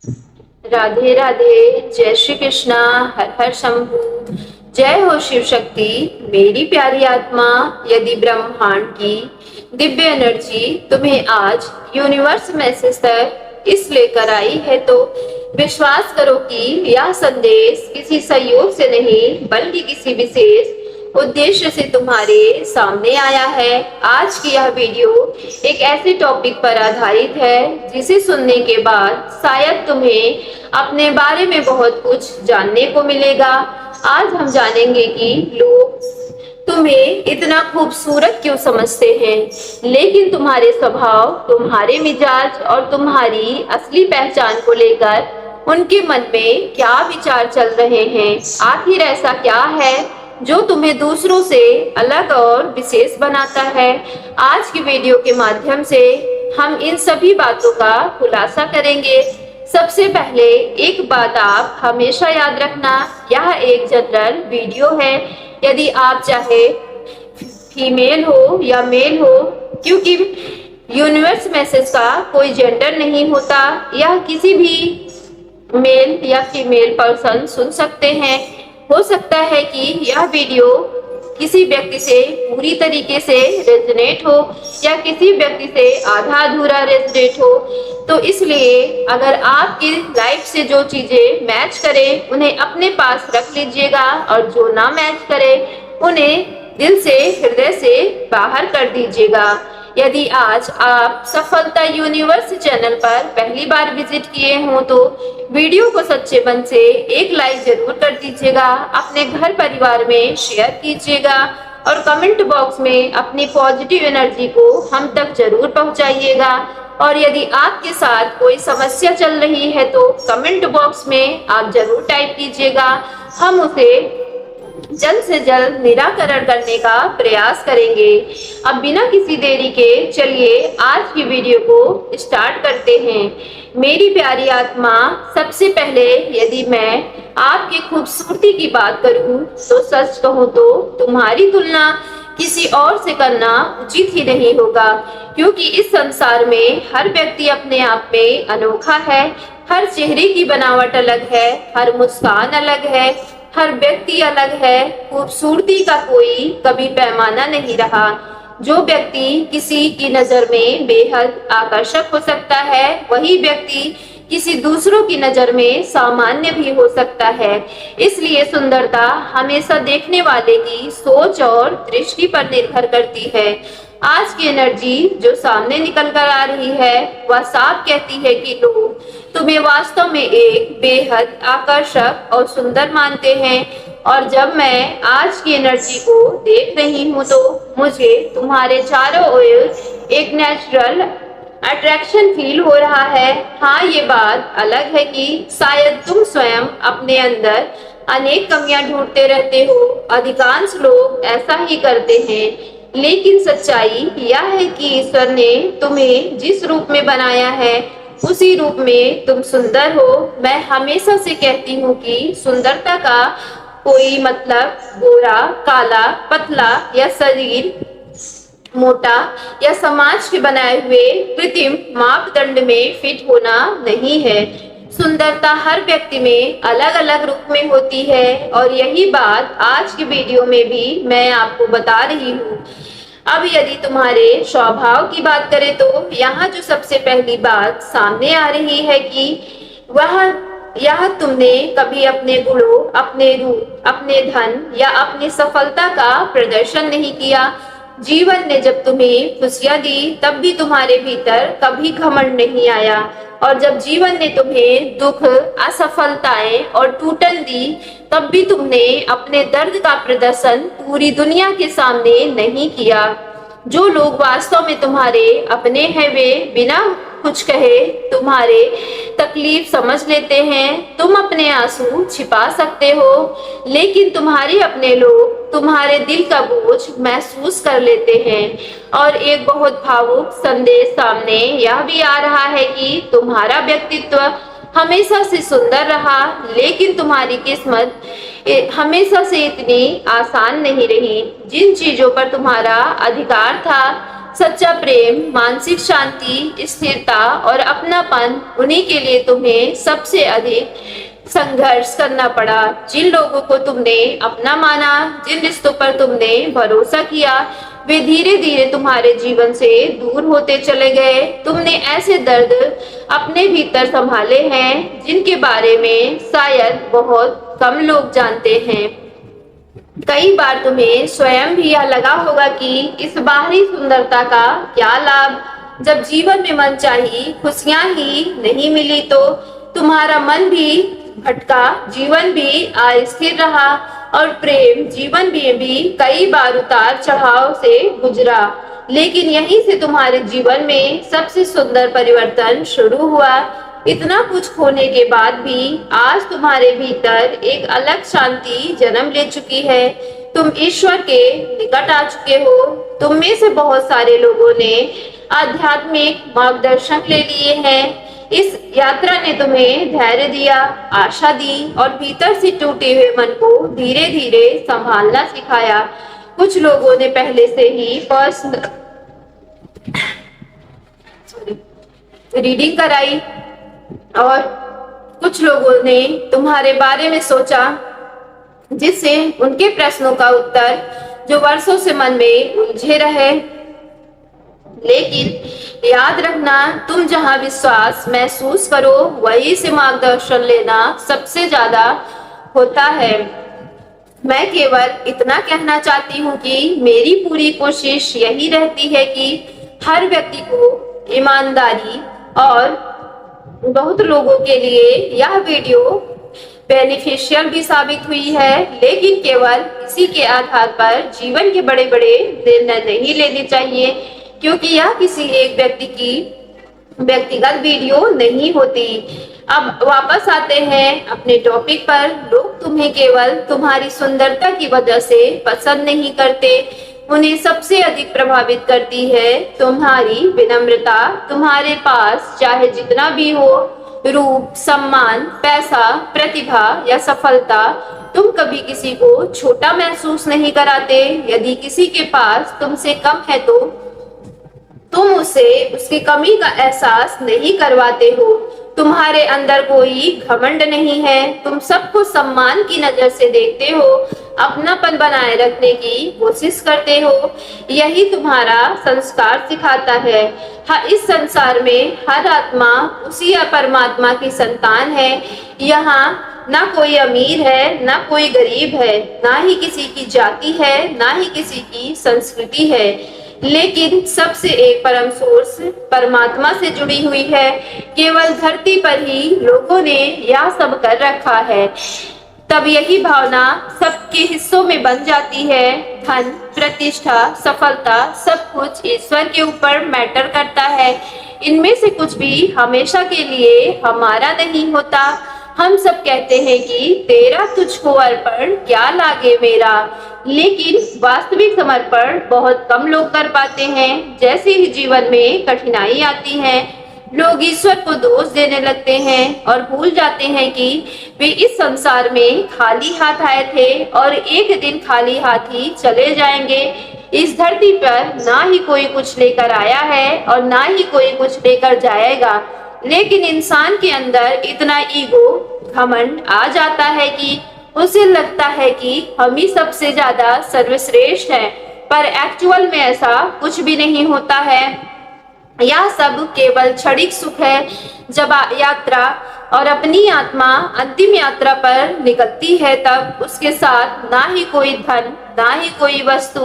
राधे राधे। जय श्री कृष्णा। हर हर शंभू। जय हो शिव शक्ति। मेरी प्यारी आत्मा, यदि ब्रह्मांड की दिव्य एनर्जी तुम्हें आज यूनिवर्स मैसेज तक इस लेकर आई है तो विश्वास करो कि यह संदेश किसी संयोग से नहीं बल्कि किसी विशेष उद्देश्य से तुम्हारे सामने आया है। आज की यह वीडियो एक ऐसे टॉपिक पर आधारित है जिसे सुनने के बाद शायद तुम्हें अपने बारे में बहुत कुछ जानने को मिलेगा। आज हम जानेंगे कि लोग तुम्हें इतना खूबसूरत क्यों समझते हैं, लेकिन तुम्हारे स्वभाव, तुम्हारे मिजाज और तुम्हारी असली पहचान को लेकर उनके मन में क्या विचार चल रहे हैं। आखिर ऐसा क्या है जो तुम्हें दूसरों से अलग और विशेष बनाता है। आज की वीडियो के माध्यम से हम इन सभी बातों का खुलासा करेंगे। सबसे पहले एक बात आप हमेशा याद रखना, यह एक जनरल वीडियो है। यदि आप चाहे फीमेल हो या मेल हो, क्योंकि यूनिवर्स मैसेज का कोई जेंडर नहीं होता, यह किसी भी मेल या फीमेल पर्सन सुन सकते हैं। हो सकता है कि यह वीडियो किसी व्यक्ति से पूरी तरीके से रेजोनेट हो या किसी व्यक्ति से आधा अधूरा रेजोनेट हो। तो इसलिए अगर आपकी लाइफ से जो चीजें मैच करे उन्हें अपने पास रख लीजिएगा और जो ना मैच करे उन्हें दिल से, हृदय से बाहर कर दीजिएगा। यदि आज आप सफलता यूनिवर्स चैनल पर पहली बार विजिट किए हों तो वीडियो को सच्चे मन से एक लाइक जरूर कर दीजिएगा, अपने घर परिवार में शेयर कीजिएगा और कमेंट बॉक्स में अपनी पॉजिटिव एनर्जी को हम तक जरूर पहुंचाइएगा। और यदि आपके साथ कोई समस्या चल रही है तो कमेंट बॉक्स में आप जरूर टाइप कीजिएगा, हम उसे जल्द से जल्द निराकरण करने का प्रयास करेंगे। अब बिना किसी देरी के चलिए आज की वीडियो को स्टार्ट करते हैं। मेरी प्यारी आत्मा, सबसे पहले यदि मैं आपकी खूबसूरती की बात करूं तो सच कहूं तो तुम्हारी तुलना किसी और से करना उचित ही नहीं होगा, क्योंकि इस संसार में हर व्यक्ति अपने आप में अनोखा है। हर चेहरे की बनावट अलग है, हर मुस्कान अलग है, हर व्यक्ति अलग है। खूबसूरती का कोई कभी पैमाना नहीं रहा। जो व्यक्ति किसी की नजर में बेहद आकर्षक हो सकता है, वही व्यक्ति किसी दूसरों की नजर में सामान्य भी हो सकता है। इसलिए सुंदरता हमेशा देखने वाले की सोच और दृष्टि पर निर्भर करती है। आज की एनर्जी जो सामने निकल कर आ रही है वह साफ कहती है कि लोग तुम्हें वास्तव में एक बेहद आकर्षक और सुंदर मानते हैं। और जब मैं आज की एनर्जी को देख रही हूँ तो मुझे तुम्हारे चारों ओर एक नेचुरल अट्रैक्शन फील हो रहा है। हाँ, ये बात अलग है कि शायद तुम स्वयं अपने अंदर अनेक कमियां ढूंढते रहते हो। अधिकांश लोग ऐसा ही करते हैं, लेकिन सच्चाई यह है कि ईश्वर ने तुम्हें जिस रूप में बनाया है उसी रूप में तुम सुंदर हो। मैं हमेशा से कहती हूँ कि सुंदरता का कोई मतलब गोरा, काला, पतला या शरीर मोटा या समाज के बनाए हुए कृत्रिम मापदंड में फिट होना नहीं है। सुंदरता हर व्यक्ति में अलग अलग रूप में होती है और यही बात आज की वीडियो में भी मैं आपको बता रही हूँ। अब यदि तुम्हारे स्वभाव की बात करें तो यहाँ जो सबसे पहली बात सामने आ रही है कि वह यह तुमने कभी अपने गुणों, अपने रूप, अपने धन या अपनी सफलता का प्रदर्शन नहीं किया। जीवन ने जब तुम्हें खुशियां दी तब भी तुम्हारे भीतर कभी घमंड नहीं आया, और जब जीवन ने तुम्हें दुख, असफलताएं और टूटन दी तब भी तुमने अपने दर्द का प्रदर्शन पूरी दुनिया के सामने नहीं किया। जो लोग वास्तव में तुम्हारे अपने हैं वे बिना कुछ कहे तुम्हारे तकलीफ समझ लेते हैं। तुम अपने आंसू छिपा सकते हो, लेकिन तुम्हारे अपने लोग तुम्हारे दिल का बोझ महसूस कर लेते हैं। और एक बहुत भावुक संदेश सामने यह भी आ रहा है कि तुम्हारा व्यक्तित्व हमेशा से सुंदर रहा, लेकिन तुम्हारी किस्मत हमेशा से इतनी आसान नहीं रही। जिन चीजों पर तुम्हारा अधिकार था सच्चा प्रेम, मानसिक शांति, स्थिरता और अपनापन, उन्हीं के लिए तुम्हें सबसे अधिक संघर्ष करना पड़ा। जिन लोगों को तुमने अपना माना, जिन रिश्तों पर तुमने भरोसा किया, वे धीरे धीरे तुम्हारे जीवन से दूर होते चले गए। तुमने ऐसे दर्द अपने भीतर संभाले हैं जिनके बारे में शायद बहुत कम लोग जानते हैं। कई बार तुम्हें स्वयं भी यह लगा होगा कि इस बाहरी सुंदरता का क्या लाभ, जब जीवन में मनचाही खुशियां ही नहीं मिली तो तुम्हारा मन भी भटका, जीवन भी अस्थिर रहा और प्रेम जीवन में भी कई बार उतार चढ़ाव से गुजरा। लेकिन यहीं से तुम्हारे जीवन में सबसे सुंदर परिवर्तन शुरू हुआ। इतना कुछ खोने के बाद भी आज तुम्हारे भीतर एक अलग शांति जन्म ले चुकी है। तुम ईश्वर के निकट आ चुके हो। तुम में से बहुत सारे लोगों ने आध्यात्मिक मार्गदर्शन ले लिए हैं। इस यात्रा ने तुम्हें धैर्य दिया, आशा दी और भीतर से टूटे हुए मन को धीरे धीरे संभालना सिखाया। कुछ लोगों ने पहले से ही पर्सनल रीडिंग कराई और कुछ लोगों ने तुम्हारे बारे में सोचा, जिससे उनके प्रश्नों का उत्तर जो वर्षों से मन में उलझे रहे। लेकिन याद रखना, तुम जहां विश्वास महसूस करो वहीं से मार्गदर्शन लेना सबसे ज्यादा होता है। मैं केवल इतना कहना चाहती हूँ कि मेरी पूरी कोशिश यही रहती है कि हर व्यक्ति को ईमानदारी, और बहुत लोगों के लिए यह वीडियो बेनिफिशियल भी साबित हुई है, लेकिन केवल इसी के आधार पर जीवन के बड़े बड़े निर्णय नहीं लेने चाहिए, क्योंकि यह किसी एक व्यक्ति की व्यक्तिगत वीडियो नहीं होती। अब वापस आते हैं अपने टॉपिक पर। लोग तुम्हें केवल तुम्हारी सुंदरता की वजह से पसंद नहीं करते, उन्हें सबसे अधिक प्रभावित करती है तुम्हारी विनम्रता। तुम्हारे पास चाहे जितना भी हो, रूप, सम्मान, पैसा, प्रतिभा या सफलता, तुम कभी किसी को छोटा महसूस नहीं कराते। यदि किसी के पास तुमसे कम है तो तुम उसे उसकी कमी का एहसास नहीं करवाते हो। तुम्हारे अंदर कोई घमंड नहीं है, तुम सबको सम्मान की नजर से देखते हो, अपनापन बनाए रखने की कोशिश करते हो। यही तुम्हारा संस्कार सिखाता है। इस संसार में हर आत्मा उसी परमात्मा की संतान है। यहाँ ना कोई अमीर है, ना कोई गरीब है, ना ही किसी की जाति है, ना ही किसी की संस्कृति है, लेकिन सबसे एक परम सोर्स परमात्मा से जुड़ी हुई है। केवल धरती पर ही लोगों ने यह सब कर रखा है। तब यही भावना सबके हिस्सों में बन जाती है। धन, प्रतिष्ठा, सफलता, सब कुछ ईश्वर के ऊपर मैटर करता है। इनमें से कुछ भी हमेशा के लिए हमारा नहीं होता। हम सब कहते हैं कि तेरा तुझको अर्पण क्या लागे मेरा, लेकिन वास्तविक समर्पण बहुत कम लोग कर पाते हैं। जैसे ही जीवन में कठिनाई आती है, लोग ईश्वर को दोष देने लगते हैं और भूल जाते हैं कि वे इस संसार में खाली हाथ आए थे और एक दिन खाली हाथ ही चले जाएंगे। इस धरती पर ना ही कोई कुछ लेकर आया है और ना ही कोई कुछ लेकर जाएगा, लेकिन इंसान के अंदर इतना ईगो, घमंड आ जाता है कि उसे लगता है कि हम ही सबसे ज्यादा सर्वश्रेष्ठ हैं, पर एक्चुअल में ऐसा कुछ भी नहीं होता है। यह सब केवल क्षणिक सुख है। जब यात्रा और अपनी आत्मा अंतिम यात्रा पर निकलती है, तब उसके साथ ना ही कोई धन, ना ही कोई वस्तु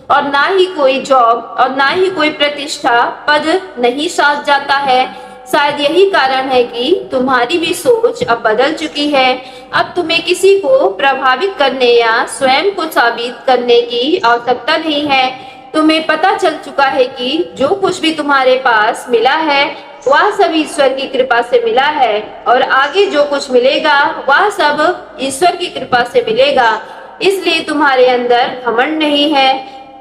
और ना ही कोई जॉब और ना ही कोई प्रतिष्ठा, पद नहीं साथ जाता है। शायद यही कारण है कि तुम्हारी भी सोच अब बदल चुकी है। अब तुम्हें किसी को प्रभावित करने या स्वयं को साबित करने की आवश्यकता नहीं है। तुम्हें पता चल चुका है कि जो कुछ भी तुम्हारे पास मिला है वह सब ईश्वर की कृपा से मिला है, और आगे जो कुछ मिलेगा वह सब ईश्वर की कृपा से मिलेगा। इसलिए तुम्हारे अंदर घमंड नहीं है।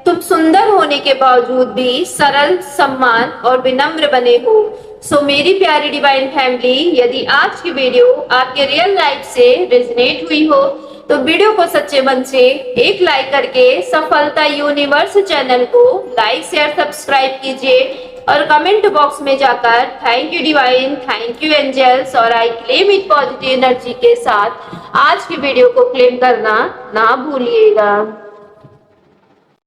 तुम सुंदर होने के बावजूद भी सरल, सम्मान और विनम्र बने हो। सो मेरी प्यारी डिवाइन फैमिली, यदि आज की वीडियो आपके रियल लाइफ से रेजोनेट हुई हो तो वीडियो को सच्चे मन से एक लाइक करके सफलता यूनिवर्स चैनल को लाइक शेयर सब्सक्राइब कीजिए और कमेंट बॉक्स में जाकर thank you divine, thank you angels और I claim it positive energy के साथ आज की वीडियो को क्लेम करना ना भूलिएगा।